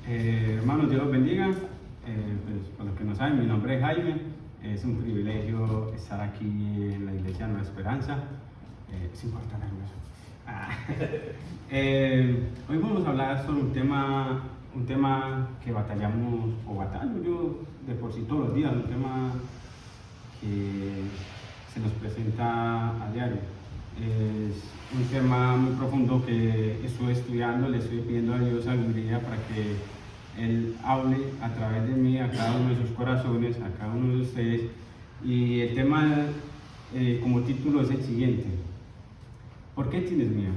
Hermanos, Dios los bendiga. Pues, para los que no saben, mi nombre es Jaime. Es un privilegio estar aquí en la Iglesia Nueva Esperanza. Es importante eso. Hoy vamos a hablar sobre un tema que batallamos, o batallo yo de por sí todos los días, un tema que se nos presenta a diario. Es un tema muy profundo que estoy estudiando, le estoy pidiendo a Dios sabiduría para que Él hable a través de mí a cada uno de sus corazones, a cada uno de ustedes. Y el tema como título es el siguiente: ¿por qué tienes miedo?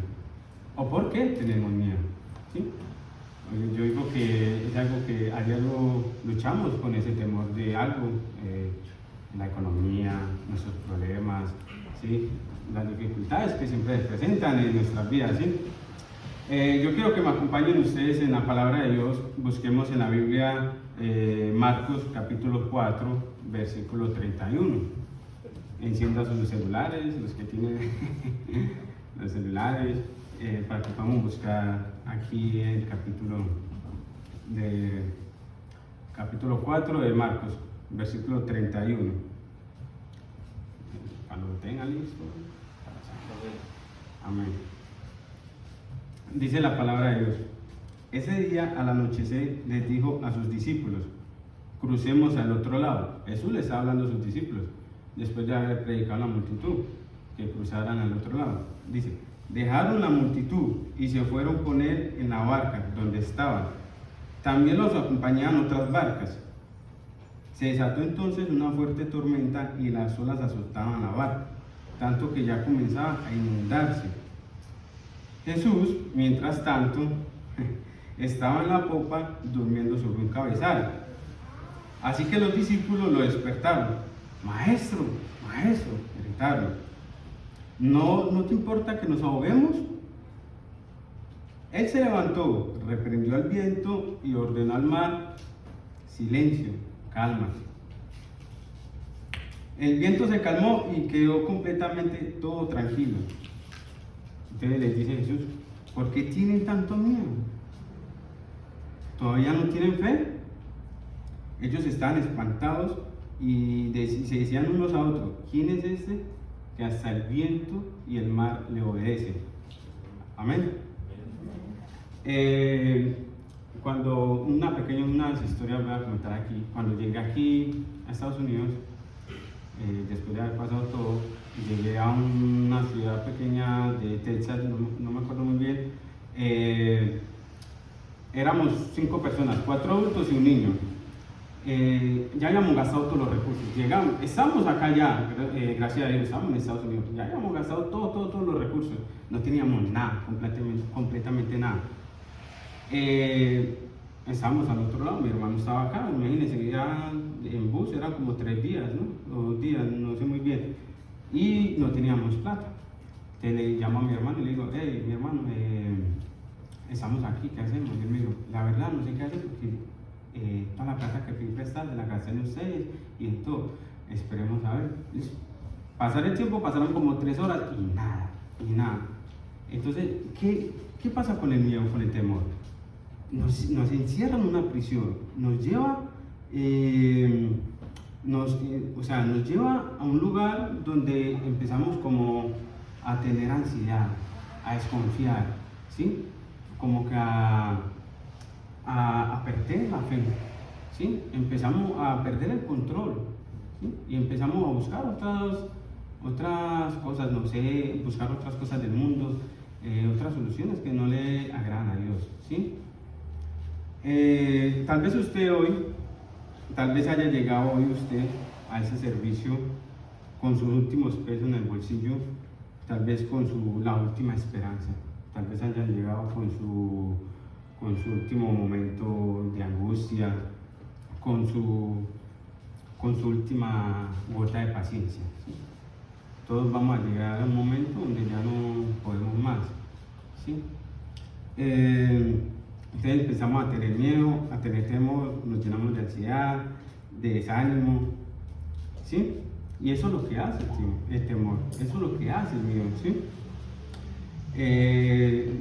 ¿O por qué tenemos miedo? ¿Sí? Yo digo que es algo que a diario luchamos con ese temor de algo, la economía, nuestros problemas, ¿sí? Las dificultades que siempre se presentan en nuestras vidas, ¿sí? Yo quiero que me acompañen ustedes en la palabra de Dios. Busquemos en la Biblia Marcos capítulo 4, versículo 31. Enciendan sus celulares, los que tienen los celulares, para que podamos buscar aquí el capítulo 4 de Marcos, versículo 31. Cuando lo tengan listo. Amén. Dice la palabra de Dios: ese día al anochecer les dijo a sus discípulos: crucemos al otro lado. Jesús les estaba hablando a sus discípulos después de haber predicado a la multitud que cruzaran al otro lado. Dice: dejaron la multitud y se fueron a poner en la barca donde estaban. También los acompañaban otras barcas. Se desató entonces una fuerte tormenta y las olas azotaban la barca, tanto que ya comenzaba a inundarse. Jesús, mientras tanto, estaba en la popa durmiendo sobre un cabezal. Así que los discípulos lo despertaron. Maestro, maestro, gritaron, ¿no te importa que nos ahoguemos? Él se levantó, reprendió al viento y ordenó al mar: silencio, cálmate. El viento se calmó y quedó completamente todo tranquilo. Entonces les dice Jesús: ¿por qué tienen tanto miedo? ¿Todavía no tienen fe? Ellos estaban espantados y se decían unos a otros: ¿quién es este que hasta el viento y el mar le obedecen? Amén. Cuando unas historias voy a comentar aquí. Cuando llegué aquí a Estados Unidos, después de haber pasado todo, llegué a una ciudad pequeña de Texas, no me acuerdo muy bien. Éramos 5 personas, 4 adultos y un niño. Ya habíamos gastado todos los recursos. Estamos acá ya, gracias a Dios, estamos en Estados Unidos. Ya habíamos gastado todos los recursos. No teníamos nada, completamente nada. Estábamos al otro lado, mi hermano estaba acá. Imagínense, ya en bus eran como 3 días, ¿no? O 2 días, no sé muy bien. Y no teníamos plata. Entonces le llamo a mi hermano y le digo: hey, mi hermano, estamos aquí, ¿qué hacemos? Y él me dijo: la verdad, no sé qué hacer porque toda la plata que fui prestada la gasté en ustedes y en todo. Esperemos a ver. Pasar el tiempo, pasaron como 3 horas y nada. Entonces, ¿qué pasa con el miedo, con el temor? Nos encierra en una prisión, nos lleva, nos lleva a un lugar donde empezamos como a tener ansiedad, a desconfiar, ¿sí? Como que a perder la fe, ¿sí? Empezamos a perder el control, ¿sí? Y empezamos a buscar otras cosas, no sé, buscar otras cosas del mundo, otras soluciones que no le agradan a Dios, ¿sí? Tal vez usted hoy, tal vez haya llegado hoy usted a ese servicio con sus últimos pesos en el bolsillo, tal vez con la última esperanza, tal vez haya llegado con su último momento de angustia, con su última gota de paciencia, ¿sí? Todos vamos a llegar a un momento donde ya no podemos más, ¿sí? Entonces empezamos a tener miedo, a tener temor, nos llenamos de ansiedad, de desánimo, ¿sí? Y eso es lo que hace el temor, eso es lo que hace el miedo, ¿sí?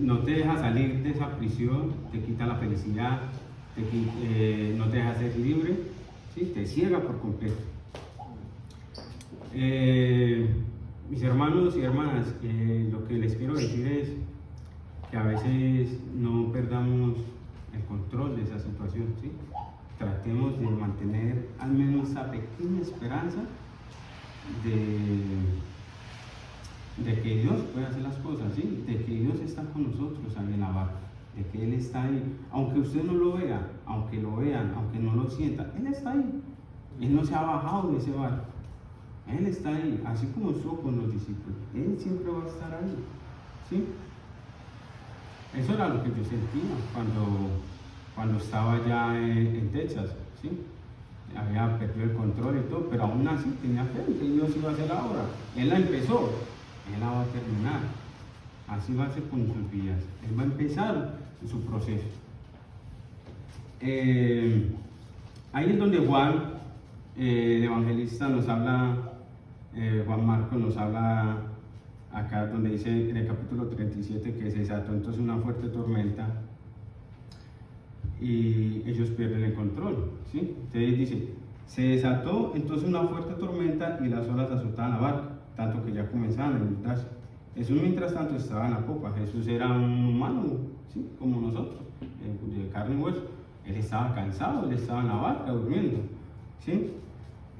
No te deja salir de esa prisión, te quita la felicidad, no te deja ser libre, ¿sí? Te ciega por completo. Mis hermanos y hermanas, lo que les quiero decir es que a veces no perdamos el control de esa situación, ¿sí? Tratemos de mantener al menos esa pequeña esperanza de que Dios puede hacer las cosas, ¿sí? De que Dios está con nosotros ahí en la barca, de que Él está ahí, aunque usted no lo vea, aunque lo vean, aunque no lo sientan, Él está ahí. Él no se ha bajado de ese barco, Él está ahí, así como estuvo con los discípulos, Él siempre va a estar ahí, ¿sí? Eso era lo que yo sentía cuando estaba ya en Texas, ¿sí? Había perdido el control y todo, pero aún así tenía fe en que Dios iba a hacer la obra. Él la empezó, Él la va a terminar. Así va a ser con sus vidas. Él va a empezar su proceso. Ahí es donde Juan, el evangelista, nos habla, Juan Marcos nos habla acá donde dice en el capítulo 37 que se desató entonces una fuerte tormenta y ellos pierden el control, ¿sí? Entonces dice, se desató entonces una fuerte tormenta y las olas azotaban la barca, tanto que ya comenzaban a inundarse. Jesús mientras tanto estaba en la popa. Jesús era un humano, ¿sí? Como nosotros, de carne y hueso. Él estaba cansado, él estaba en la barca durmiendo, ¿sí?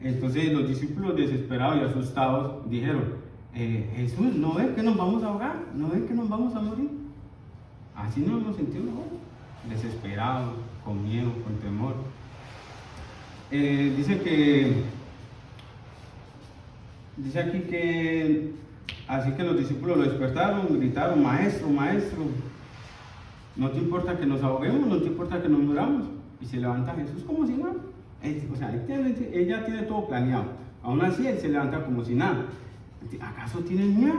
Entonces los discípulos desesperados y asustados dijeron, Jesús, ¿no ves que nos vamos a ahogar? ¿No ves que nos vamos a morir? Así nos hemos sentido nosotros, desesperados, con miedo, con temor. Dice aquí que así que los discípulos lo despertaron, gritaron, maestro, maestro, ¿no te importa que nos ahoguemos? ¿No te importa que nos muramos? Y se levanta Jesús como si nada. O sea, ella tiene todo planeado. Aún así, él se levanta como si nada. ¿Acaso tienes miedo?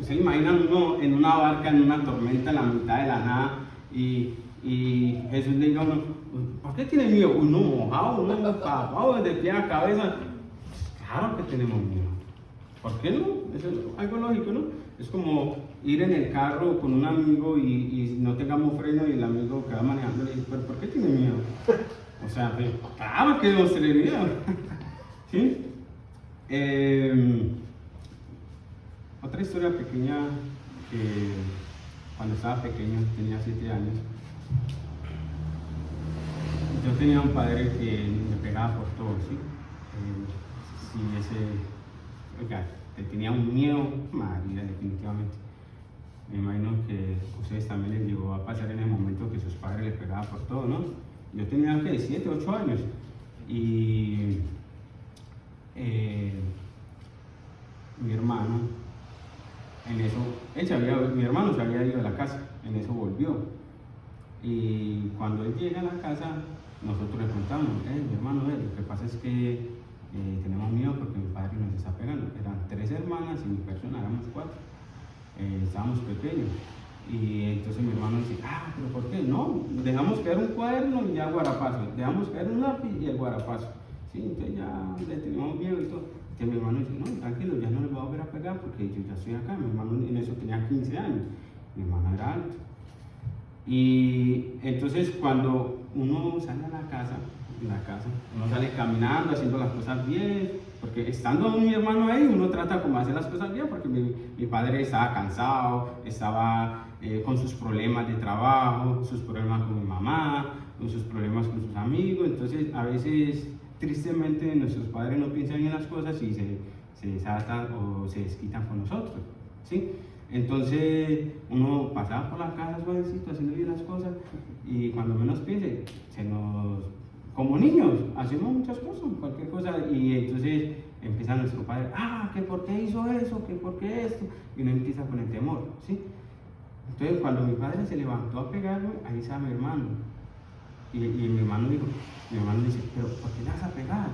¿Se imaginan uno en una barca, en una tormenta, en la mitad de la nada, y Jesús le diga a uno, ¿por qué tiene miedo? Uno mojado, uno empapado desde pie a cabeza. Claro que tenemos miedo. ¿Por qué no? Eso es algo lógico, ¿no? Es como ir en el carro con un amigo y no tengamos freno y el amigo que va manejando le dice, ¿pero por qué tiene miedo? O sea, claro que debemos tener miedo. ¿Sí? Otra historia pequeña que cuando estaba pequeño, tenía 7 años, yo tenía un padre que me pegaba por todo, ¿sí? Oiga, te tenía un miedo, María, definitivamente. Me imagino que a ustedes también les llegó a pasar en el momento que sus padres les pegaban por todo, ¿no? Yo tenía, ¿qué? 7, 8 años. Y mi hermano, en eso, mi hermano se había ido a la casa, en eso volvió. Y cuando él llega a la casa, nosotros le preguntamos, mi hermano, lo que pasa es que tenemos miedo porque mi padre nos está pegando. Eran 3 hermanas y mi persona, éramos 4. Estábamos pequeños. Y entonces mi hermano dice, ¿pero por qué? No, dejamos caer un cuaderno y ya guarapazo. Dejamos caer un lápiz y el guarapazo. Sí, entonces ya le teníamos miedo y todo. Entonces mi hermano dice, no, tranquilo, ya no le voy a volver a pegar porque yo ya estoy acá. Mi hermano en eso tenía 15 años. Mi hermano era alto. Y entonces cuando uno sale a la casa, uno sale caminando, haciendo las cosas bien, porque estando mi hermano ahí, uno trata como hacer las cosas bien, porque mi padre estaba cansado, estaba con sus problemas de trabajo, sus problemas con mi mamá, con sus problemas con sus amigos. Entonces a veces tristemente nuestros padres no piensan en las cosas y se desatan o se desquitan con nosotros, ¿sí? Entonces uno pasaba por la casa suavecito haciendo bien las cosas y cuando menos piense, como niños, hacemos muchas cosas, cualquier cosa, y entonces empieza nuestro padre, que por qué hizo eso, que por qué esto, y uno empieza con el temor, ¿sí? Entonces cuando mi padre se levantó a pegarme, ahí estaba mi hermano, y mi hermano dice, pero ¿por qué le vas a pegar?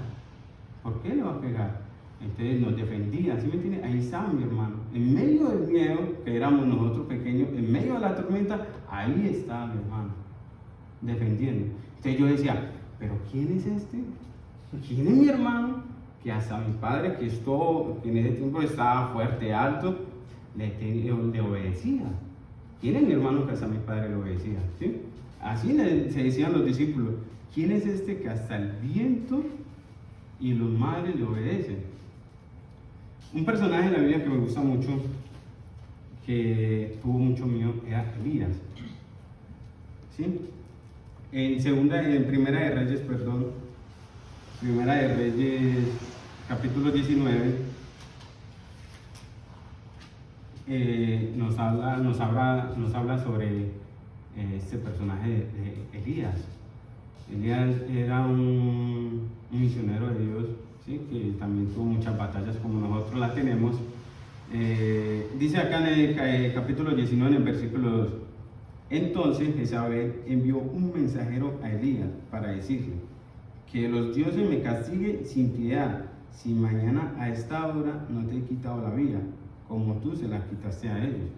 ¿Por qué le va a pegar? Entonces nos defendía, ¿sí me entiende? Ahí estaba mi hermano, en medio del miedo, que éramos nosotros pequeños, en medio de la tormenta, ahí estaba mi hermano, defendiendo. Entonces yo decía, ¿pero quién es este? ¿Quién es mi hermano? Que hasta mi padre, que en ese tiempo estaba fuerte, alto, le obedecía. ¿Quién es mi hermano que hasta mi padre le obedecía? ¿Sí? así se decían los discípulos, ¿quién es este que hasta el viento y los mares le obedecen? Un personaje de la Biblia que me gusta mucho, que tuvo mucho miedo, era Elías. ¿Sí? En Primera de Reyes, capítulo 19, nos habla sobre este personaje de Elías. Elías era un misionero de Dios, ¿sí? Que también tuvo muchas batallas como nosotros la tenemos. Dice acá en el capítulo 19, en el versículo 2, entonces Jezabel envió un mensajero a Elías para decirle, que los dioses me castiguen sin piedad, si mañana a esta hora no te he quitado la vida, como tú se la quitaste a ellos.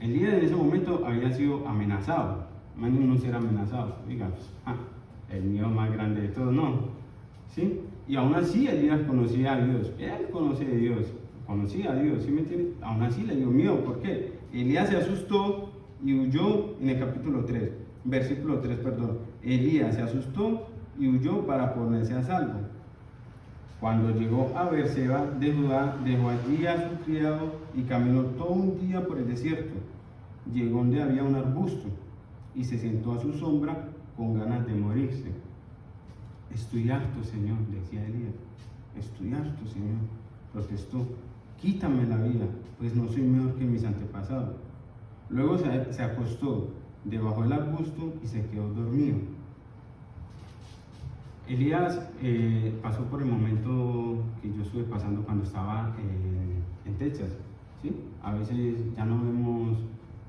Elías en ese momento había sido amenazado, más uno ser amenazado, digamos, el miedo más grande de todos, no, ¿sí? Y aún así Elías conocía a Dios, él conocía a Dios, ¿sí me entiendes? Aún así le dio miedo, ¿por qué? Elías se asustó y huyó en el capítulo 3, versículo 3, perdón. Elías se asustó y huyó para ponerse a salvo. Cuando llegó a Beerseba de Judá, dejó allí a su criado y caminó todo un día por el desierto. Llegó donde había un arbusto y se sentó a su sombra con ganas de morirse. Estoy harto, Señor, decía Elías. Estoy harto, Señor, protestó. Quítame la vida, pues no soy mejor que mis antepasados. Luego se acostó debajo del arbusto y se quedó dormido. Elías pasó por el momento que yo estuve pasando cuando estaba en Texas, ¿sí? A veces ya no vemos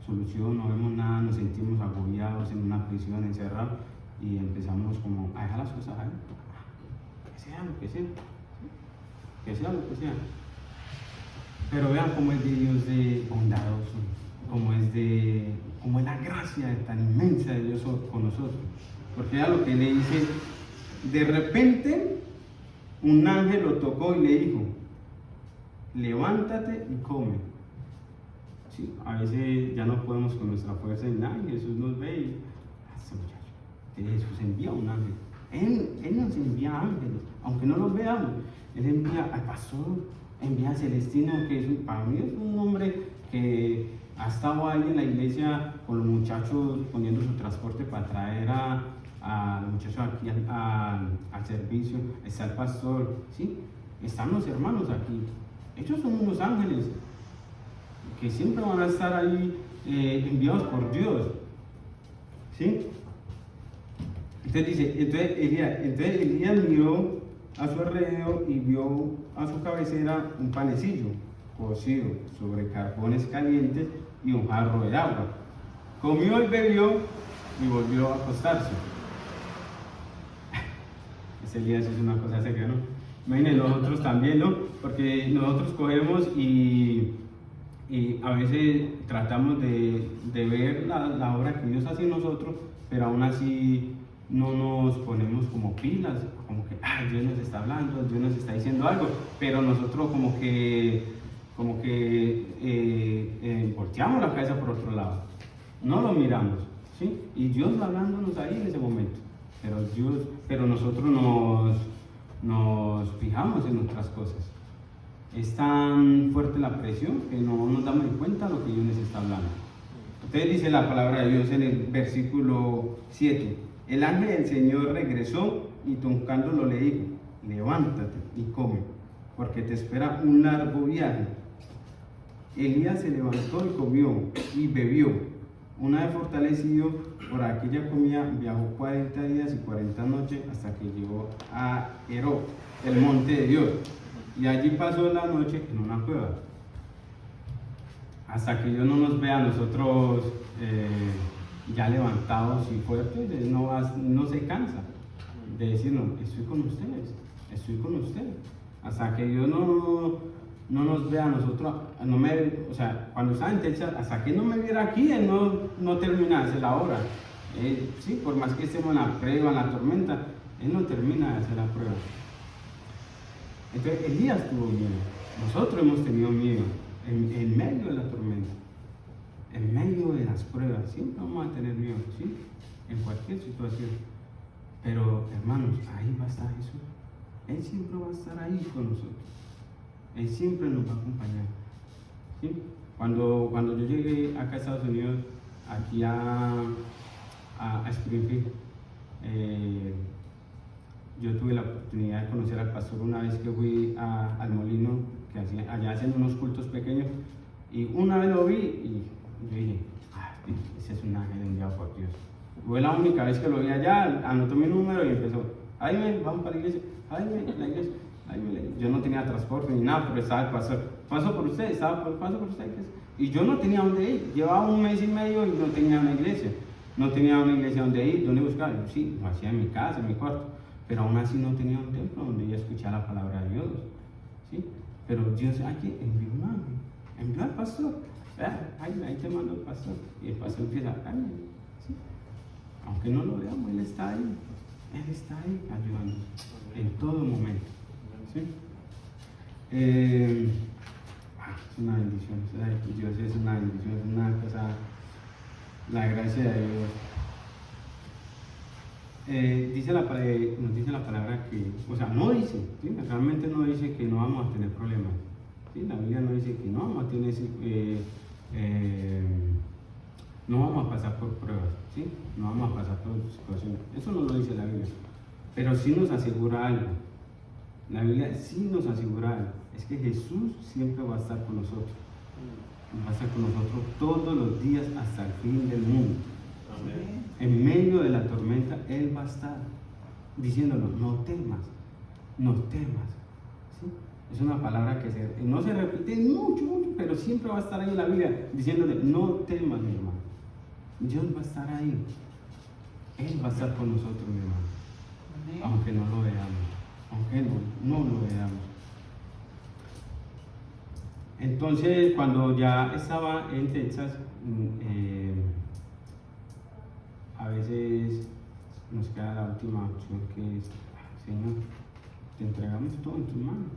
solución, no vemos nada, nos sentimos agobiados en una prisión, encerrados, y empezamos como a dejar las cosas ahí, que sea lo que sea, ¿sí? Que sea lo que sea. Pero vean cómo es de Dios de bondadoso, cómo es la gracia tan inmensa de Dios con nosotros. Porque era lo que le dice, de repente un ángel lo tocó y le dijo, levántate y come. Sí, a veces ya no podemos con nuestra fuerza en nada, y Jesús nos ve y este muchacho, Jesús envía un ángel. Él nos envía ángeles, aunque no los veamos. Él envía al pastor, envía a Celestino, que para mí es un hombre que ha estado ahí en la iglesia con los muchachos poniendo su transporte para traer a los muchachos aquí al servicio. Está el pastor, ¿sí? Están los hermanos aquí. Ellos son unos ángeles que siempre van a estar ahí enviados por Dios, ¿sí? Entonces dice, Elías miró a su alrededor y vio a su cabecera un panecillo cocido sobre carbones calientes y un jarro de agua. Comió y bebió y volvió a acostarse. Ese Elías es una cosa seria, ¿no? Imagínense nosotros también, ¿no? Porque nosotros cogemos y a veces tratamos de ver la obra que Dios hace en nosotros, pero aún así no nos ponemos como pilas, como que Dios nos está hablando, Dios nos está diciendo algo, pero nosotros como que volteamos la cabeza por otro lado, no lo miramos, ¿sí? Y Dios hablándonos ahí en ese momento, pero nosotros nos fijamos en otras cosas. Es tan fuerte la presión que no nos damos cuenta de lo que Dios nos está hablando. Entonces dice la palabra de Dios en el versículo 7. El ángel del Señor regresó y tocándolo le dijo, levántate y come, porque te espera un largo viaje. Elías se levantó y comió y bebió. Una vez fortalecido por aquella comida, viajó 40 días y 40 noches hasta que llegó a Herod, el monte de Dios. Y allí pasó la noche en una cueva. Hasta que Dios no nos vea a nosotros ya levantados y fuertes, Él no se cansa de decirnos, estoy con ustedes. Hasta que Dios no nos vea a nosotros, cuando estaba en Texas, hasta que no me viera aquí, Él no termina de hacer la obra. Sí, por más que estemos en la prueba, en la tormenta, Él no termina de hacer la prueba. Entonces Elías tuvo miedo, nosotros hemos tenido miedo en medio de la tormenta, en medio de las pruebas, siempre vamos a tener miedo, ¿sí? En cualquier situación. Pero hermanos, ahí va a estar Jesús. Él siempre va a estar ahí con nosotros. Él siempre nos va a acompañar. ¿Sí? Cuando yo llegué acá a Estados Unidos, aquí a Springfield, yo tuve la oportunidad de conocer al pastor una vez que fui al molino, que allá hacen unos cultos pequeños, y una vez lo vi y yo dije, ese es un ángel enviado por Dios. Fue la única vez que lo vi allá, anotó mi número y empezó, Jaime, vamos para la iglesia, Jaime, la iglesia. Yo no tenía transporte ni nada, pero estaba el pastor, paso por usted, paso por usted. Y yo no tenía dónde ir, llevaba un mes y medio y no tenía una iglesia. No tenía una iglesia donde ir, donde buscar. Sí, lo hacía en mi casa, en mi cuarto, pero aún así no tenía un templo donde yo escuchara la palabra de Dios. ¿Sí? Pero Dios aquí envió un ángel, envió al pastor. Ahí te mando el pastor. Y el pastor empieza a hablar. ¿Sí? Aunque no lo veamos, Él está ahí. Él está ahí ayudando en todo momento. ¿Sí? Es una bendición. Dios es una bendición, es una cosa, la gracia de Dios. Nos dice la palabra que, o sea, no dice, ¿sí? Realmente no dice que no vamos a tener problemas. ¿Sí? La Biblia no dice que no vamos a tener, no vamos a pasar por pruebas, ¿sí? No vamos a pasar por situaciones. Eso no lo dice la Biblia. Pero sí nos asegura algo. La Biblia sí nos asegura algo. Es que Jesús siempre va a estar con nosotros. Va a estar con nosotros todos los días hasta el fin del mundo. Amén. En medio de la tormenta, Él va a estar diciéndonos, no temas, no temas. ¿Sí? Es una palabra que no se repite mucho, pero siempre va a estar ahí en la Biblia, diciéndole, no temas, mi hermano. Dios va a estar ahí. Él va a estar con nosotros, mi hermano. Amén. Aunque no lo veamos, aunque no lo veamos. Entonces, cuando ya estaba en Texas, a veces nos queda la última opción, que es, Señor, te entregamos todo en tus manos.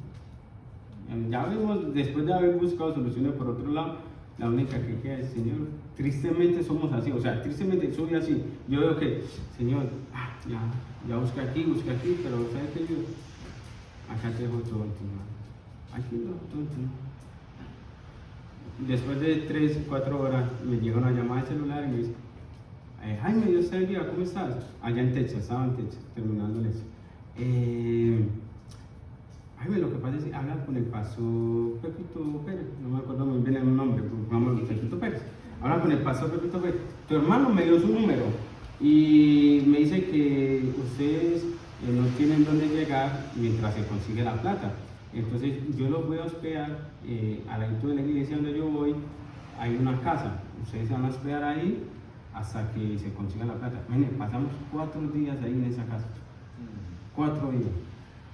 Ya vimos, después de haber buscado soluciones por otro lado, la única que queda es, Señor, tristemente somos así, o sea, tristemente soy así. Yo veo que, Señor, ya busqué aquí, pero ¿sabes qué? Yo acá te dejo todo en tus manos. Aquí lo dejo todo en tus manos. Después de 3 o 4 horas me llega una llamada de celular y me dice, Jaime, Dios te bendiga, ¿cómo estás? Allá en Texas, estaba en Texas, terminando eso. Jaime, lo que pasa es que habla con el pastor Pepito Pérez, no me acuerdo muy bien el nombre, pero vamos, Pepito Pérez. Habla con el pastor Pepito Pérez. Tu hermano me dio su número y me dice que ustedes no tienen dónde llegar mientras se consigue la plata. Entonces yo los voy a hospedar al ladito de la iglesia donde yo voy, hay una casa, ustedes se van a hospedar ahí hasta que se consiga la plata. Miren, pasamos 4 días ahí en esa casa, 4 días,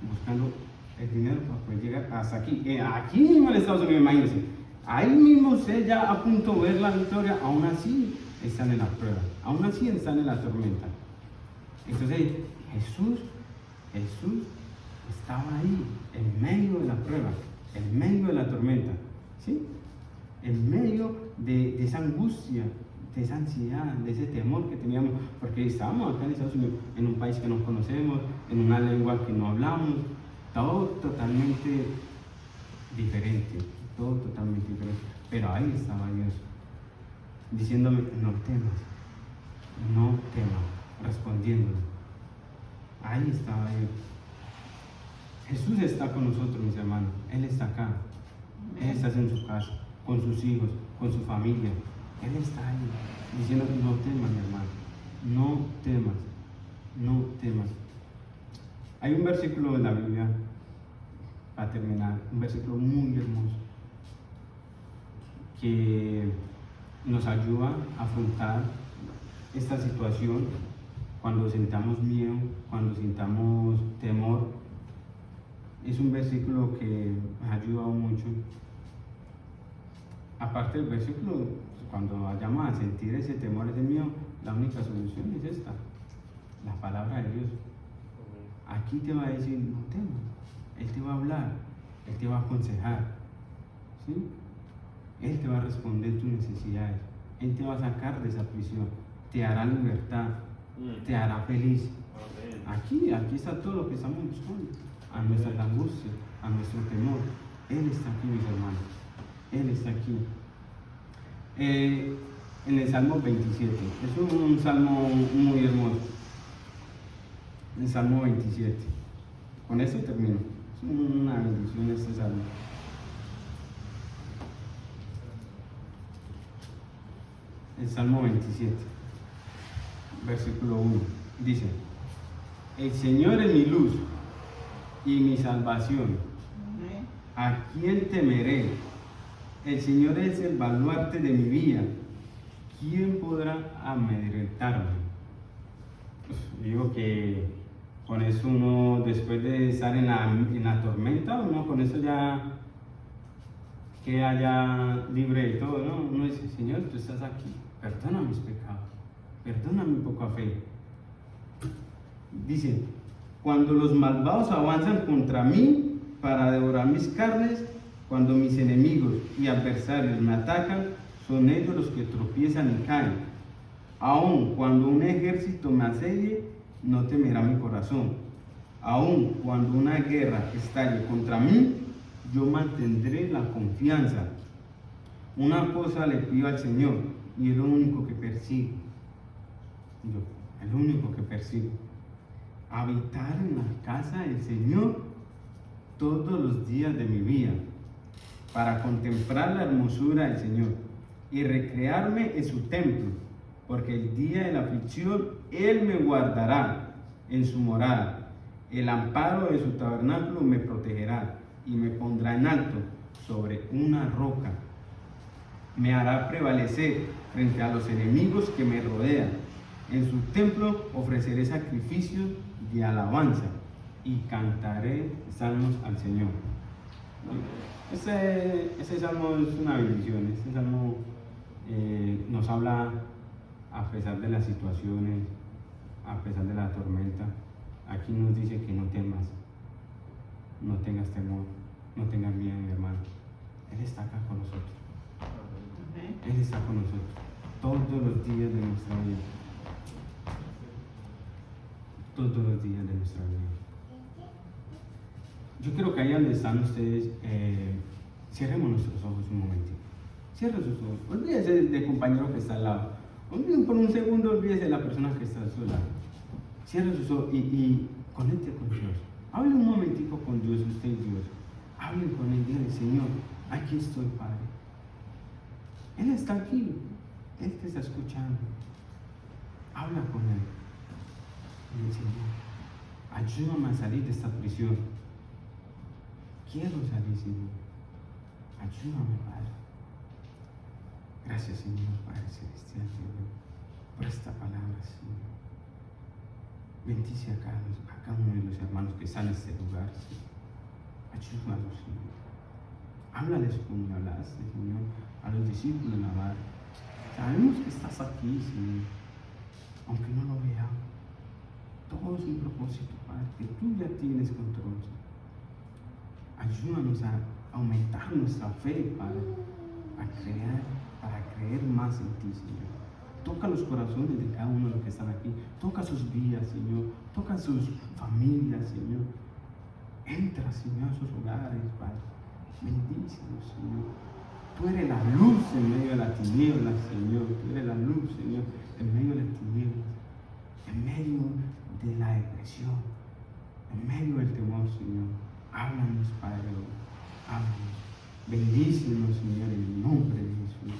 buscando el dinero para poder llegar hasta aquí, aquí mismo en Estados Unidos, imagínense, ahí mismo ustedes ya a punto de ver la victoria, aún así están en la prueba, aún así están en la tormenta. Entonces Jesús estaba ahí, en medio de la prueba, en medio de la tormenta, ¿sí? En medio de esa angustia, de esa ansiedad, de ese temor que teníamos, porque estábamos acá en Estados Unidos, en un país que no conocemos, en una lengua que no hablamos, todo totalmente diferente, pero ahí estaba Dios, diciéndome, no temas, respondiéndome, ahí estaba Dios. Jesús está con nosotros, mis hermanos. Él está acá. Él está en su casa, con sus hijos, con su familia. Él está ahí, diciendo, no temas, mi hermano. No temas. Hay un versículo en la Biblia, para terminar, un versículo muy hermoso, que nos ayuda a afrontar esta situación cuando sintamos miedo, cuando sintamos temor. Es un versículo que me ha ayudado mucho. Aparte del versículo, cuando vayamos a sentir ese temor, ese miedo, la única solución es esta, la palabra de Dios. Aquí te va a decir, no temas. Él te va a hablar, Él te va a aconsejar, ¿sí? Él te va a responder tus necesidades, Él te va a sacar de esa prisión, te hará libertad, te hará feliz. Aquí está todo lo que estamos buscando. A nuestras angustias, a nuestro temor. Él está aquí, mis hermanos. Él está aquí. En el Salmo 27. Es un salmo muy hermoso. El Salmo 27. Con eso termino. Es una bendición este salmo. El Salmo 27, versículo 1. Dice: el Señor es mi luz y mi salvación. ¿A quién temeré? El Señor es el baluarte de mi vida. ¿Quién podrá amedrentarme? Digo que con eso uno, después de estar en la tormenta, uno con eso ya queda ya libre de todo, ¿no? Uno dice: Señor, tú estás aquí, perdona mis pecados, perdona mi poca fe. Dice: cuando los malvados avanzan contra mí para devorar mis carnes, cuando mis enemigos y adversarios me atacan, son ellos los que tropiezan y caen. Aun cuando un ejército me asedie, no temerá mi corazón. Aun cuando una guerra estalle contra mí, yo mantendré la confianza. Una cosa le pido al Señor, y es lo único que persigo. Es lo único que persigo: habitar en la casa del Señor todos los días de mi vida, para contemplar la hermosura del Señor y recrearme en su templo, porque el día de la aflicción Él me guardará en su morada. El amparo de su tabernáculo me protegerá y me pondrá en alto sobre una roca. Me hará prevalecer frente a los enemigos que me rodean. En su templo ofreceré sacrificios de alabanza y cantaré salmos al Señor. Ese salmo es una bendición. Este salmo nos habla, a pesar de las situaciones, a pesar de la tormenta. Aquí nos dice que no temas, no tengas temor, no tengas miedo, mi hermano. Él está acá con nosotros. Él está con nosotros todos los días de nuestra vida. Todos los días de nuestra vida. Yo creo que ahí donde están ustedes, cerremos nuestros ojos un momentito. Cierren sus ojos. Olvídese del compañero que está al lado. Por un segundo, olvídese de la persona que está a su lado. Cierre sus ojos y conecte con Dios. Hable un momentico con Dios, usted y Dios. Hablen con Él, dígale: Señor, aquí estoy, Padre. Él está aquí. Él te está escuchando. Habla con Él. Dile: Señor, ayúdame a salir de esta prisión. Quiero salir, Señor. Ayúdame, Padre. Gracias, Señor, Padre Celestial, Señor, por esta palabra, Señor. Bendice a cada uno de los hermanos que están en este lugar, Señor. Ayúdalos, Señor. Háblales como me hablaste, Señor, a los discípulos en la barca. Sabemos que estás aquí, Señor, aunque no lo veamos. Todo es un propósito, Padre, que tú ya tienes control, Señor. Ayúdanos a aumentar nuestra fe, Padre, para creer más en ti, Señor. Toca los corazones de cada uno de los que están aquí. Toca sus vidas, Señor. Toca sus familias, Señor. Entra, Señor, a sus hogares, Padre. Bendícelos, Señor. Tú eres la luz en medio de la tiniebla, Señor. Tú eres la luz, Señor, en medio de las tinieblas. En medio de la depresión. En medio del temor, Señor. Háblanos, Padre. Háblanos. Bendícenos, Señor, en el nombre de Jesús.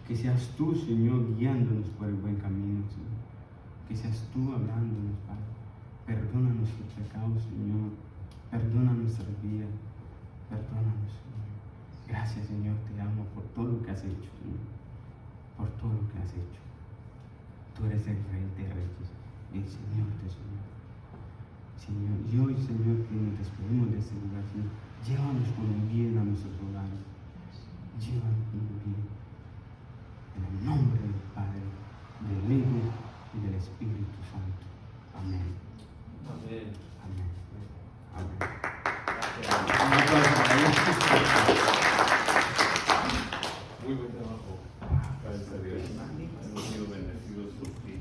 Que seas tú, Señor, guiándonos por el buen camino, Señor. Que seas tú hablándonos, Padre. Perdona nuestros pecados, Señor. Perdona nuestras vidas. Perdónanos, Señor. Gracias, Señor. Te amo por todo lo que has hecho, Señor. Por todo lo que has hecho. Tú eres el Rey de Reyes, el Señor de Señor. Señor, y hoy, Señor, que nos despedimos de este lugar, Señor, llévanos con un bien a nuestros hogares. Llévanos con un bien. En el nombre del Padre, del Hijo y del Espíritu Santo. Amén. Amén. Amén. Amén. Muy buen trabajo. Gracias a Dios. Hemos sido bendecidos por ti.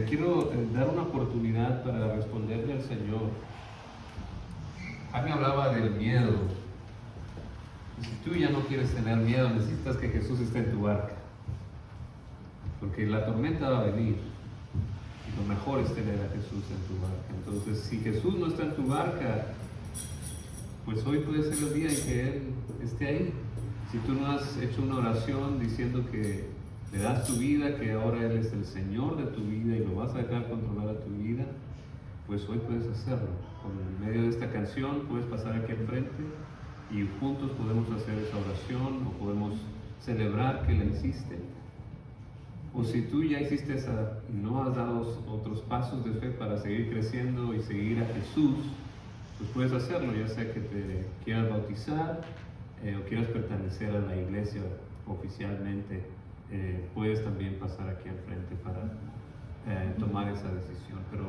quiero dar una oportunidad para responderle al Señor. Jaime hablaba del miedo. Y si tú ya no quieres tener miedo, necesitas que Jesús esté en tu barca. Porque la tormenta va a venir. Y lo mejor es tener a Jesús en tu barca. Entonces, si Jesús no está en tu barca, pues hoy puede ser el día en que Él esté ahí. Si tú no has hecho una oración diciendo que le das tu vida, que ahora Él es el Señor de tu vida y lo vas a dejar controlar a tu vida, pues hoy puedes hacerlo. Por medio de esta canción puedes pasar aquí al frente y juntos podemos hacer esa oración o podemos celebrar que la hiciste. O si tú ya hiciste esa y no has dado otros pasos de fe para seguir creciendo y seguir a Jesús, pues puedes hacerlo, ya sea que te quieras bautizar o quieras pertenecer a la iglesia oficialmente. Puedes también pasar aquí al frente para tomar esa decisión. Pero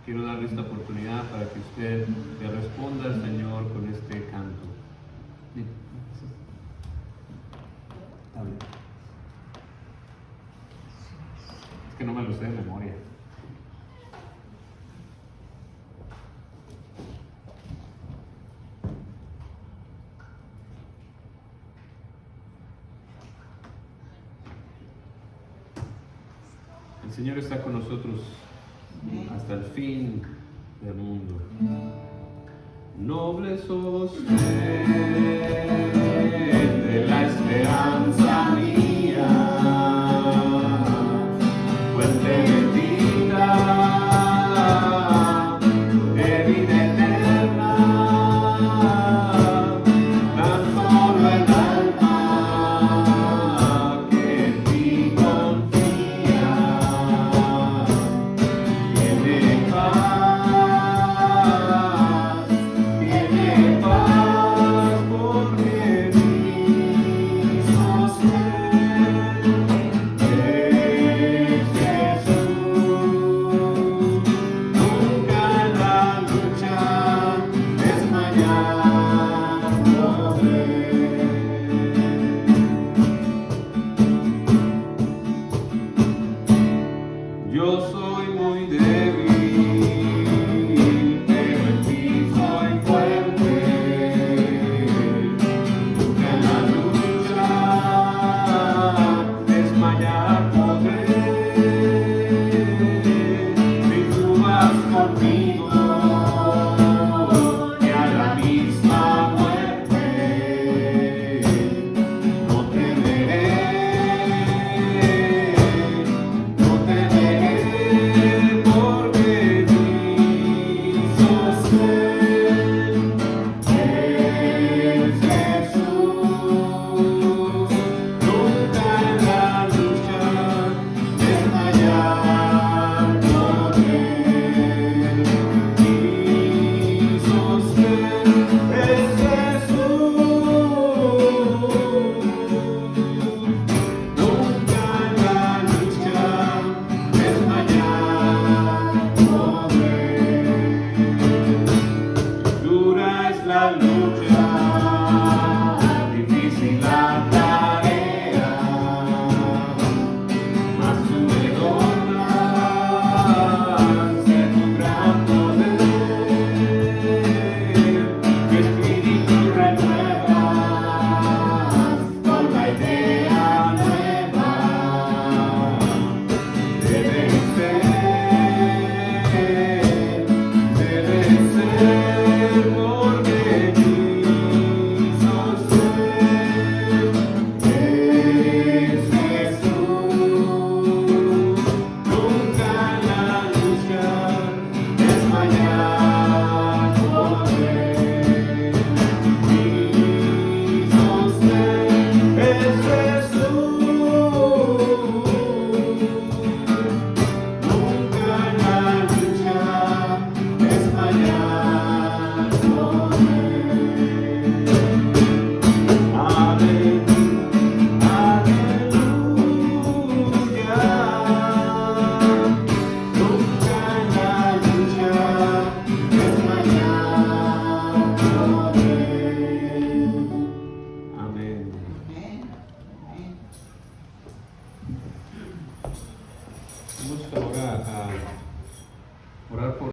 quiero darle esta oportunidad para que usted le responda al Señor con este canto. Está bien. Es que no me lo sé de memoria. El Señor está con nosotros hasta el fin del mundo. Noble sostén de la esperanza mía, fuente bendita de vida eterna, tan solo el alma que en ti confía tiene paz, porque mi sostén es Jesús. Nunca en la lucha desmayar podré. Yo soy muy débil, pero en ti soy fuerte. Nunca en la lucha desmayar podré. Si tú vas conmigo y a la misma muerte, no temeré, porque mi sostén es Jesús. Nunca en la lucha desmayar podré. Mi sostén es Jesús. Nunca en la lucha desmayar podré. Dura es la lucha, difícil la tarea, mas tú me doblas en tu gran poder. Tu espíritu renuevas con la idea nueva. Debe ser porque mi Vamos ahora a orar por